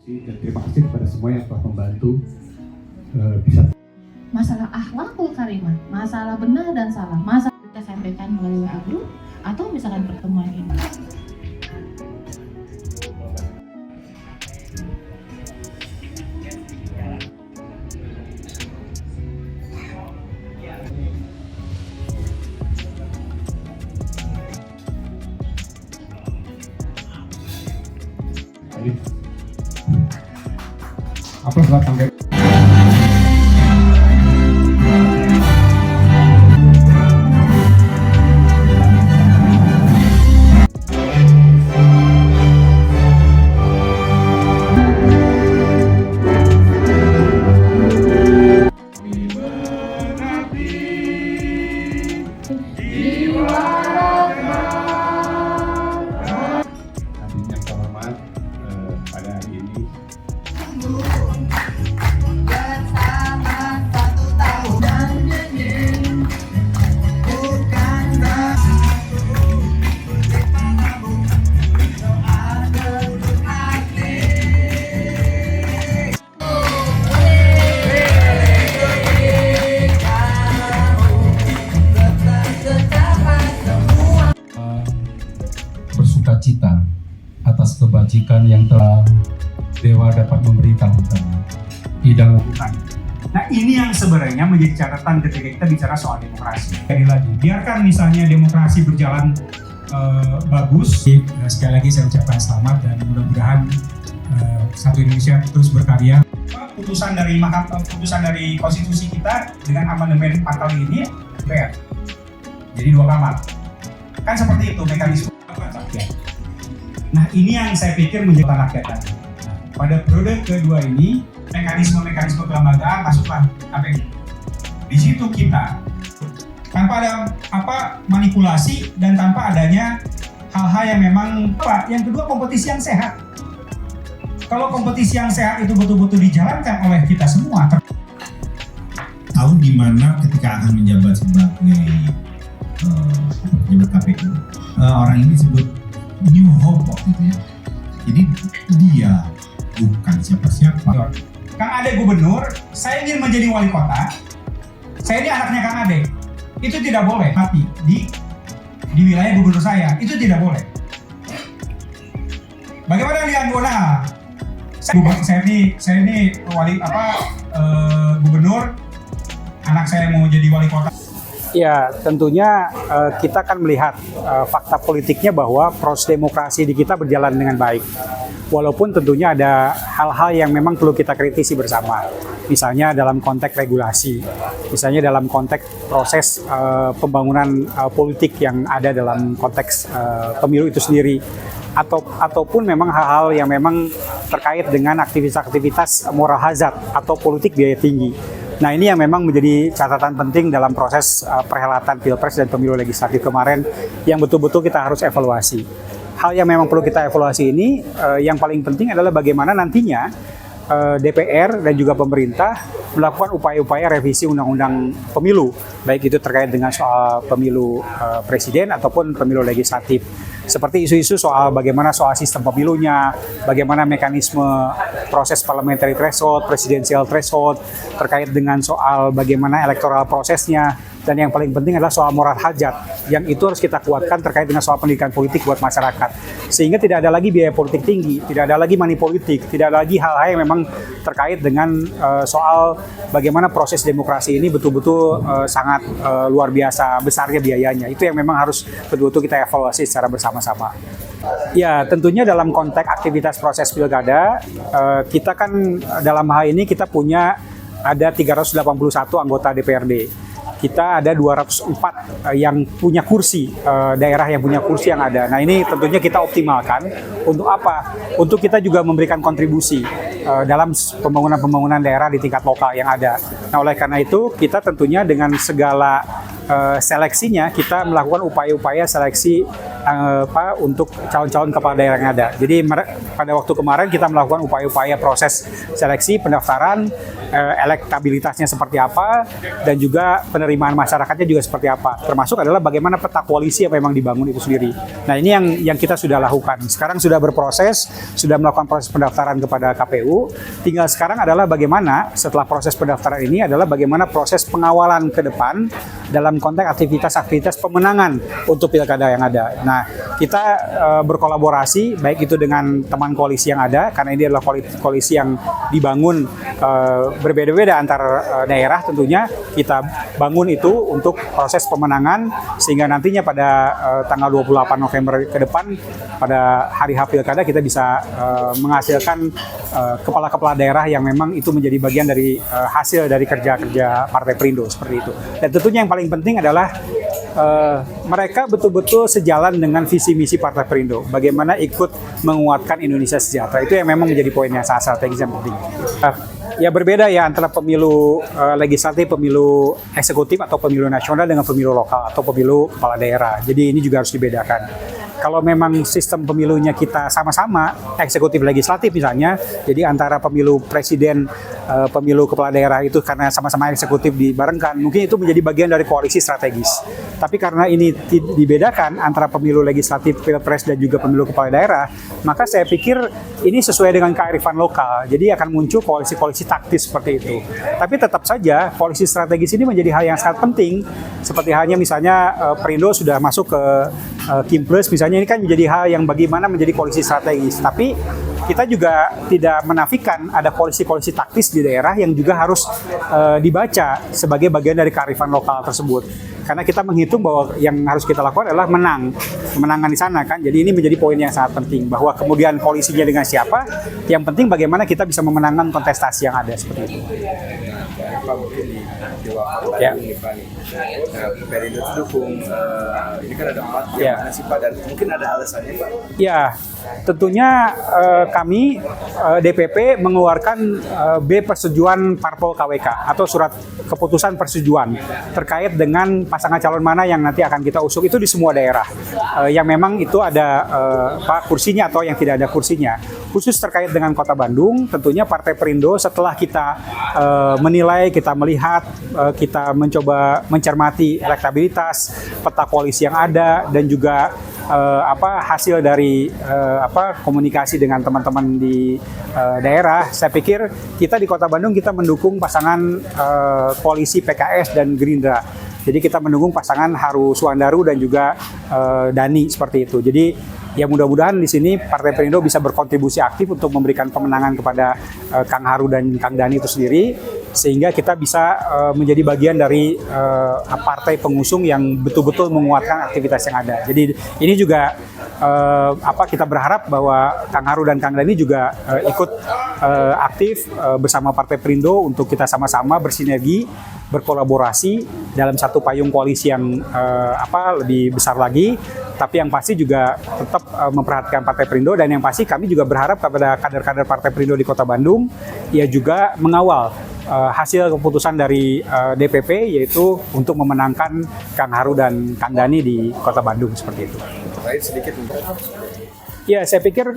Dan terima kasih kepada semua yang telah membantu bisa. Masalah akhlakul karimah, masalah benar dan salah, masalah kita sampaikan melalui WA group atau misalkan pertemuan ini. Apa buat sampai yang terhormat pada hari ini. Bersukacita atas kebajikan yang telah Dewa dapat memberitahukan. Tidak bukan. Nah, ini yang sebenarnya menjadi catatan ketika kita bicara soal demokrasi. Sekali lagi, biarkan misalnya demokrasi berjalan bagus. Sekali lagi saya ucapkan selamat dan mudah-mudahan satu Indonesia terus berkarya. Putusan dari konstitusi kita dengan amandemen 4 kali ini fair. Jadi 2 kamar. Kan seperti itu mekanisme rakyat. Nah, ini yang saya pikir menjadi rakyat tadi. Nah, pada periode kedua ini mekanisme kelembagaan masuklah KPU. Di situ kita tanpa ada manipulasi dan tanpa adanya hal-hal yang memang yang kedua kompetisi yang sehat. Kalau kompetisi yang sehat itu betul-betul dijalankan oleh kita semua. Tahun di mana ketika akan menjabat sebagai pejabat KPU, orang ini disebut New Hope waktu itu ya. Jadi dia bukan siapa-siapa. Kang Ade gubernur, saya ingin menjadi wali kota. Saya ini anaknya Kang Ade. Itu tidak boleh mati di wilayah gubernur saya. Itu tidak boleh. Bagaimana dengan Bona? Saya ini gubernur. Anak saya mau jadi wali kota. Ya, tentunya kita akan melihat fakta politiknya bahwa proses demokrasi di kita berjalan dengan baik. Walaupun tentunya ada hal-hal yang memang perlu kita kritisi bersama. Misalnya dalam konteks regulasi, misalnya dalam konteks proses pembangunan politik yang ada dalam konteks pemilu itu sendiri. Ataupun memang hal-hal yang memang terkait dengan aktivitas-aktivitas moral hazard atau politik biaya tinggi. Nah, ini yang memang menjadi catatan penting dalam proses perhelatan Pilpres dan Pemilu Legislatif kemarin yang betul-betul kita harus evaluasi. Hal yang memang perlu kita evaluasi ini yang paling penting adalah bagaimana nantinya DPR dan juga pemerintah melakukan upaya-upaya revisi undang-undang pemilu, baik itu terkait dengan soal pemilu presiden ataupun pemilu legislatif. Seperti isu-isu soal bagaimana soal sistem pemilunya, bagaimana mekanisme proses parliamentary threshold, presidential threshold, terkait dengan soal bagaimana electoral prosesnya, dan yang paling penting adalah soal moral hajat, yang itu harus kita kuatkan terkait dengan soal pendidikan politik buat masyarakat. Sehingga tidak ada lagi biaya politik tinggi, tidak ada lagi money politik, tidak ada lagi hal-hal yang memang terkait dengan soal bagaimana proses demokrasi ini betul-betul sangat luar biasa besarnya biayanya. Itu yang memang harus betul-betul kita evaluasi secara bersama-sama. Ya, tentunya dalam konteks aktivitas proses pilkada, kita kan dalam hal ini kita punya ada 381 anggota DPRD. Kita ada 204 yang punya kursi, daerah yang punya kursi yang ada. Nah, ini tentunya kita optimalkan untuk apa? Untuk kita juga memberikan kontribusi dalam pembangunan daerah di tingkat lokal yang ada. Nah, oleh karena itu kita tentunya dengan segala seleksinya kita melakukan upaya-upaya seleksi untuk calon-calon kepala daerah yang ada. Jadi pada waktu kemarin kita melakukan upaya-upaya proses seleksi pendaftaran, elektabilitasnya seperti apa, dan juga penerimaan masyarakatnya juga seperti apa. Termasuk adalah bagaimana peta koalisi yang memang dibangun itu sendiri. Nah, ini yang kita sudah lakukan. Sekarang sudah berproses, sudah melakukan proses pendaftaran kepada KPU. Tinggal sekarang adalah bagaimana setelah proses pendaftaran ini adalah bagaimana proses pengawalan ke depan dalam konteks aktivitas-aktivitas pemenangan untuk pilkada yang ada. Nah, kita berkolaborasi baik itu dengan teman koalisi yang ada, karena ini adalah koalisi yang dibangun berbeda-beda antar daerah, tentunya kita bangun itu untuk proses pemenangan sehingga nantinya pada tanggal 28 November ke depan pada hari H pilkada kita bisa menghasilkan kepala-kepala daerah yang memang itu menjadi bagian dari hasil dari kerja-kerja Partai Perindo seperti itu. Dan tentunya yang paling penting adalah mereka betul-betul sejalan dengan visi misi Partai Perindo. Bagaimana ikut menguatkan Indonesia sejahtera, itu yang memang menjadi poin yang sangat strategis yang penting. Ya berbeda ya antara pemilu legislatif, pemilu eksekutif atau pemilu nasional dengan pemilu lokal atau pemilu kepala daerah. Jadi ini juga harus dibedakan. Kalau memang sistem pemilunya kita sama-sama, eksekutif legislatif misalnya, jadi antara pemilu presiden, pemilu kepala daerah itu karena sama-sama eksekutif dibarengkan, mungkin itu menjadi bagian dari koalisi strategis. Tapi karena ini dibedakan antara pemilu legislatif, pilpres, dan juga pemilu kepala daerah, maka saya pikir ini sesuai dengan kearifan lokal, jadi akan muncul koalisi-koalisi taktis seperti itu. Tapi tetap saja koalisi strategis ini menjadi hal yang sangat penting, seperti halnya misalnya Perindo sudah masuk ke Kimples misalnya, ini kan menjadi hal yang bagaimana menjadi koalisi strategis. Tapi kita juga tidak menafikan ada koalisi-koalisi taktis di daerah yang juga harus dibaca sebagai bagian dari kearifan lokal tersebut. Karena kita menghitung bahwa yang harus kita lakukan adalah kemenangan di sana kan. Jadi ini menjadi poin yang sangat penting, bahwa kemudian koalisinya dengan siapa, yang penting bagaimana kita bisa memenangkan kontestasi yang ada seperti itu. Pak, mungkin di Jawa Ya. nih Pak nih. Perindo itu dukung, ini kan ada 4 Ya. yang mana sih Pak, dan mungkin ada alasannya Pak? Ya, tentunya kami DPP mengeluarkan B persetujuan Parpol KWK atau surat keputusan persetujuan terkait dengan pasangan calon mana yang nanti akan kita usung itu di semua daerah yang memang itu ada kursinya atau yang tidak ada kursinya. Khusus terkait dengan Kota Bandung, tentunya Partai Perindo setelah kita menilai, kita melihat, kita mencoba mencermati elektabilitas, peta koalisi yang ada, dan juga hasil dari komunikasi dengan teman-teman di daerah. Saya pikir kita di Kota Bandung kita mendukung pasangan koalisi PKS dan Gerindra. Jadi kita mendukung pasangan Haru Suandaru dan juga Dani seperti itu. Jadi ya mudah-mudahan di sini Partai Perindo bisa berkontribusi aktif untuk memberikan pemenangan kepada Kang Haru dan Kang Dani itu sendiri, sehingga kita bisa menjadi bagian dari partai pengusung yang betul-betul menguatkan aktivitas yang ada. Jadi ini juga kita berharap bahwa Kang Haru dan Kang Dani juga ikut aktif bersama Partai Perindo untuk kita sama-sama bersinergi, berkolaborasi dalam satu payung koalisi yang lebih besar lagi. Tapi yang pasti juga tetap memperhatikan Partai Perindo, dan yang pasti kami juga berharap kepada kader-kader Partai Perindo di Kota Bandung ya juga mengawal hasil keputusan dari DPP, yaitu untuk memenangkan Kang Haru dan Kang Dani di Kota Bandung seperti itu. Lain sedikit untuk Ya, saya pikir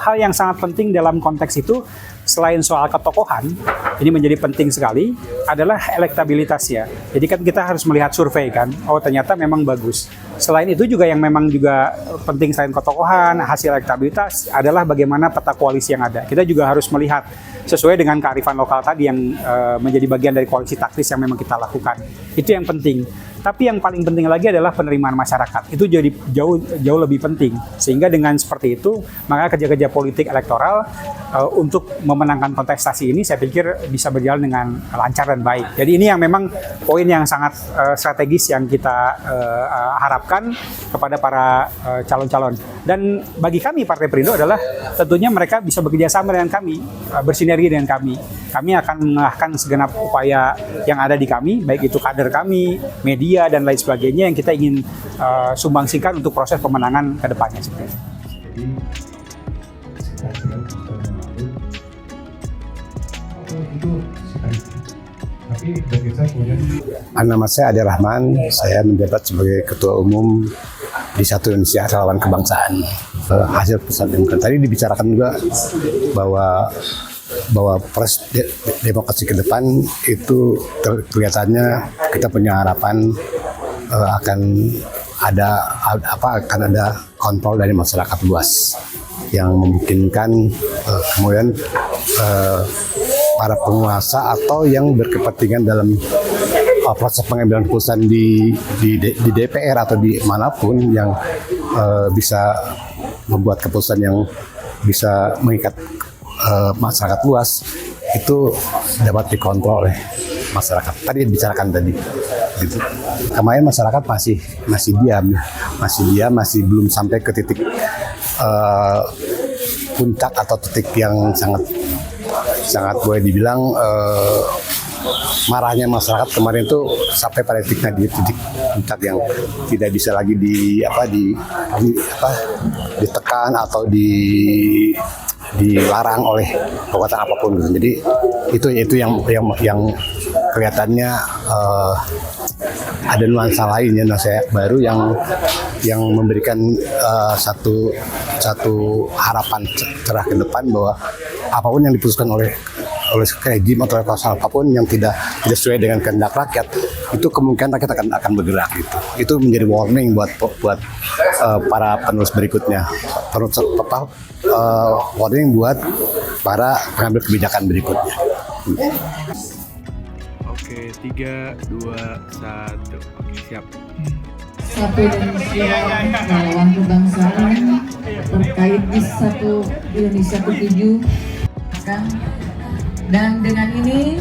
hal yang sangat penting dalam konteks itu selain soal ketokohan, ini menjadi penting sekali, adalah elektabilitasnya. Jadi kan kita harus melihat survei kan, oh ternyata memang bagus. Selain itu juga yang memang juga penting selain ketokohan, hasil elektabilitas adalah bagaimana peta koalisi yang ada. Kita juga harus melihat sesuai dengan kearifan lokal tadi yang menjadi bagian dari koalisi taktis yang memang kita lakukan. Itu yang penting. Tapi yang paling penting lagi adalah penerimaan masyarakat. Itu jadi jauh lebih penting. Sehingga dengan seperti itu, maka kerja-kerja politik elektoral untuk memenangkan kontestasi ini saya pikir bisa berjalan dengan lancar dan baik. Jadi ini yang memang poin yang sangat strategis yang kita harapkan kepada para calon-calon. Dan bagi kami Partai Perindo adalah tentunya mereka bisa bekerja sama dengan kami, bersinergi dengan kami. Kami akan mengarahkan segenap upaya yang ada di kami, baik itu kader kami, media, dan lain sebagainya yang kita ingin sumbangsikan untuk proses pemenangan ke depannya. Jadi, itu sekali. Tapi bagi saya kemudian Nama saya Ade Rahman, saya menjabat sebagai Ketua Umum di Satu Indonesia Relawan Kebangsaan. Hasil pesan MK tadi dibicarakan juga bahwa demokrasi ke depan itu kelihatannya kita punya harapan akan ada kontrol dari masyarakat luas yang memungkinkan kemudian para penguasa atau yang berkepentingan dalam proses pengambilan keputusan di DPR atau di manapun yang bisa membuat keputusan yang bisa mengikat masyarakat luas itu dapat dikontrol oleh masyarakat. Tadi dibicarakan tadi. Gitu. Kemarin masyarakat masih diam, masih belum sampai ke titik puncak atau titik yang sangat boleh dibilang marahnya masyarakat kemarin itu sampai pada titik puncak yang tidak bisa lagi ditekan atau dilarang oleh kekuatan apapun gitu. Jadi itu yang kelihatannya ada nuansa lain ya, nuansa baru yang memberikan satu harapan cerah ke depan bahwa apapun yang diputuskan oleh rejim atau kekuasaan apapun yang tidak sesuai dengan kehendak rakyat, itu kemungkinan rakyat akan bergerak gitu. Itu menjadi warning buat para penerus berikutnya, warning buat para pengambil kebijakan berikutnya. Oke, 3, 2, 1. Oke, siap. Satu Indonesia Relawan Kebangsaan terkait di Satu Indonesia ke-7 dan dengan ini